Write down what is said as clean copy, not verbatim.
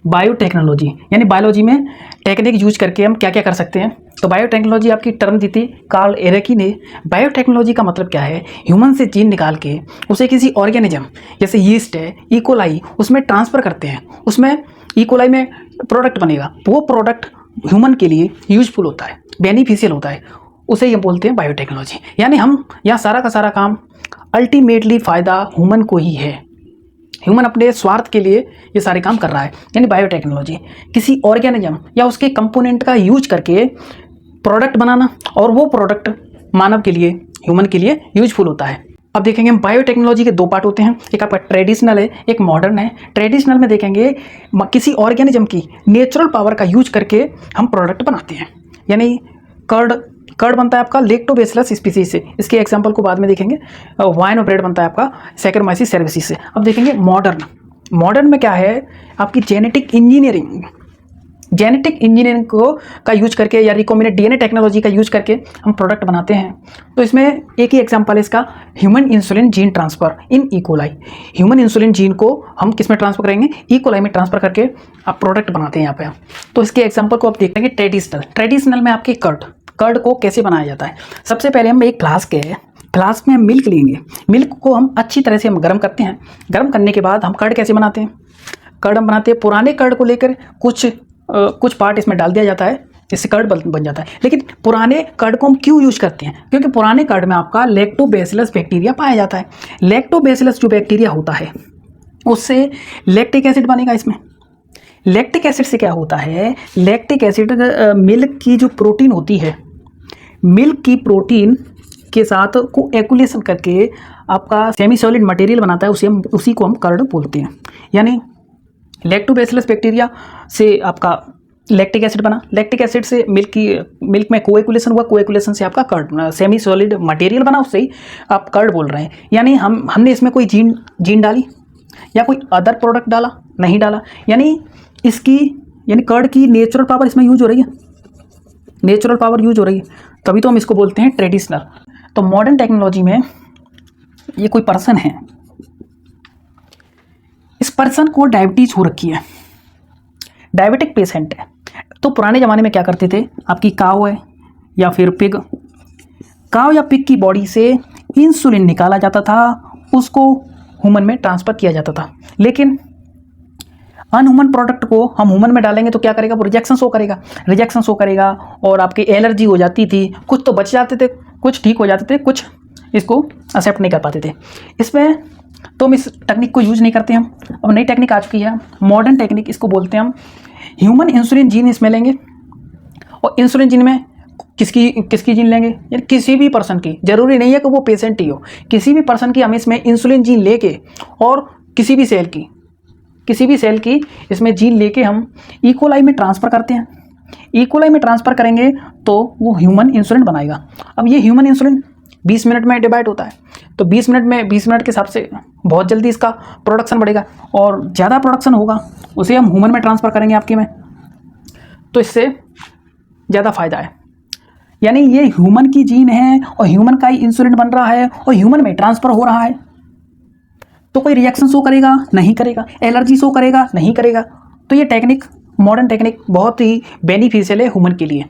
Biotechnology यानी biology में technique use करके हम क्या क्या कर सकते हैं। तो बायोटेक्नोलॉजी आपकी टर्म दी थी कार्ल एरेकी ने। बायोटेक्नोलॉजी का मतलब क्या है, ह्यूमन से जीन निकाल के उसे किसी ऑर्गेनिज्म जैसे यीस्ट है, इकोलाई, उसमें ट्रांसफ़र करते हैं। उसमें इकोलाई में प्रोडक्ट बनेगा, वो प्रोडक्ट ह्यूमन के लिए यूजफुल होता है, बेनिफिशियल होता है, उसे ये बोलते हैं बायोटेक्नोलॉजी। यानी हम यहाँ सारा का सारा काम अल्टीमेटली फ़ायदा ह्यूमन को ही है। ह्यूमन अपने स्वार्थ के लिए ये सारे काम कर रहा है। यानी बायोटेक्नोलॉजी किसी ऑर्गेनिज्म या उसके कंपोनेंट का यूज करके प्रोडक्ट बनाना, और वो प्रोडक्ट मानव के लिए, ह्यूमन के लिए यूजफुल होता है। अब देखेंगे हम बायोटेक्नोलॉजी के दो पार्ट होते हैं, एक आपका ट्रेडिशनल है, एक मॉडर्न है। ट्रेडिशनल में देखेंगे किसी ऑर्गेनिज्म की नेचुरल पावर का यूज करके हम प्रोडक्ट बनाते हैं। यानी कर्ड बनता है आपका लैक्टोबैसिलस स्पीसीज से, इसके एग्जांपल को बाद में देखेंगे। वाइन और ब्रेड बनता है आपका सैकरोमाइसिस सेरेविसिस से। अब देखेंगे मॉडर्न में क्या है, आपकी जेनेटिक इंजीनियरिंग को का यूज करके या रिकॉम्बिनेंट डीएनए टेक्नोलॉजी का यूज करके हम प्रोडक्ट बनाते हैं। तो इसमें एक ही एग्जांपल है इसका, human insulin gene transfer in E coli. Human insulin gene को हम किस में ट्रांसफ़र करेंगे, इकोलाई में ट्रांसफ़र करके आप प्रोडक्ट बनाते हैं यहाँ पे। तो इसके एग्जांपल को आप देखते हैं कि ट्रेडिशनल में आपके कर्ड को कैसे बनाया जाता है। सबसे पहले हम एक फ्लास्क में हम मिल्क लेंगे। मिल्क को हम अच्छी तरह से हम गर्म करते हैं। गर्म करने के बाद हम कर्ड कैसे बनाते हैं, कर्ड हम बनाते हैं पुराने कर्ड को लेकर कुछ पार्ट इसमें डाल दिया जाता है, इससे कर्ड बन जाता है। लेकिन पुराने कर्ड को हम क्यों यूज करते हैं, क्योंकि पुराने कर्ड में आपका लैक्टोबैसिलस बैक्टीरिया पाया जाता है। लैक्टोबैसिलस जो बैक्टीरिया होता है उससे लैक्टिक एसिड बनेगा। इसमें लैक्टिक एसिड से क्या होता है, लैक्टिक एसिड मिल्क की जो प्रोटीन होती है, मिल्क की प्रोटीन के साथ को एक्युलेशन करके आपका सेमी सॉलिड मटेरियल बनाता है, उसी को हम कर्ड बोलते हैं। यानी लैक्टोबैसिलस बैक्टीरिया से आपका लैक्टिक एसिड बना, लैक्टिक एसिड से मिल्क में कोएगुलेशन हुआ, कोएगुलेशन से आपका कर्ड सेमी सॉलिड मटेरियल बना, उससे ही आप कर्ड बोल रहे हैं। यानी हमने इसमें कोई जीन डाली या कोई अदर प्रोडक्ट डाला, नहीं डाला। यानी कर्ड की नेचुरल पावर इसमें यूज हो रही है, नेचुरल पावर यूज हो रही है, तभी तो हम इसको बोलते हैं ट्रेडिशनल। तो मॉडर्न टेक्नोलॉजी में ये कोई पर्सन है, इस पर्सन को डायबिटीज हो रखी है, डायबिटिक पेशेंट है। तो पुराने ज़माने में क्या करते थे, आपकी काव है या फिर पिग, काव या पिग की बॉडी से इंसुलिन निकाला जाता था, उसको ह्यूमन में ट्रांसफ़र किया जाता था। लेकिन अनह्यूमन प्रोडक्ट को हम ह्यूमन में डालेंगे तो क्या करेगा, वो रिजेक्शन शो करेगा और आपकी एलर्जी हो जाती थी। कुछ तो बच जाते थे, कुछ ठीक हो जाते थे, कुछ इसको एक्सेप्ट नहीं कर पाते थे। इसमें तो हम इस टेक्निक को यूज नहीं करते हम। अब नई टेक्निक आ चुकी है, मॉडर्न टेक्निक, इसको बोलते हैं हम ह्यूमन इंसुलिन जीन। इसमें लेंगे और इंसुलिन जीन में किसकी जीन लेंगे, यानी किसी भी पर्सन की, जरूरी नहीं है कि वो पेशेंट ही हो, किसी भी पर्सन की हम इसमें इंसुलिन जीन लेके और किसी भी सेल की इसमें जीन लेके हम इकोलाई में ट्रांसफ़र करते हैं। इकोलाई में ट्रांसफ़र करेंगे तो वो ह्यूमन इंसुलिन बनाएगा। अब ये ह्यूमन इंसुलिन 20 मिनट में डिवाइड होता है, तो 20 मिनट के हिसाब से बहुत जल्दी इसका प्रोडक्शन बढ़ेगा, और ज़्यादा प्रोडक्शन होगा उसे हम ह्यूमन में ट्रांसफ़र करेंगे आपके में, तो इससे ज़्यादा फ़ायदा है। यानी ये ह्यूमन की जीन है और ह्यूमन का ही इंसुलिन बन रहा है और ह्यूमन में ट्रांसफ़र हो रहा है, तो कोई रिएक्शन शो करेगा, नहीं करेगा, एलर्जी शो करेगा, नहीं करेगा। तो ये टेक्निक, मॉडर्न टेक्निक बहुत ही बेनिफिशियल है ह्यूमन के लिए।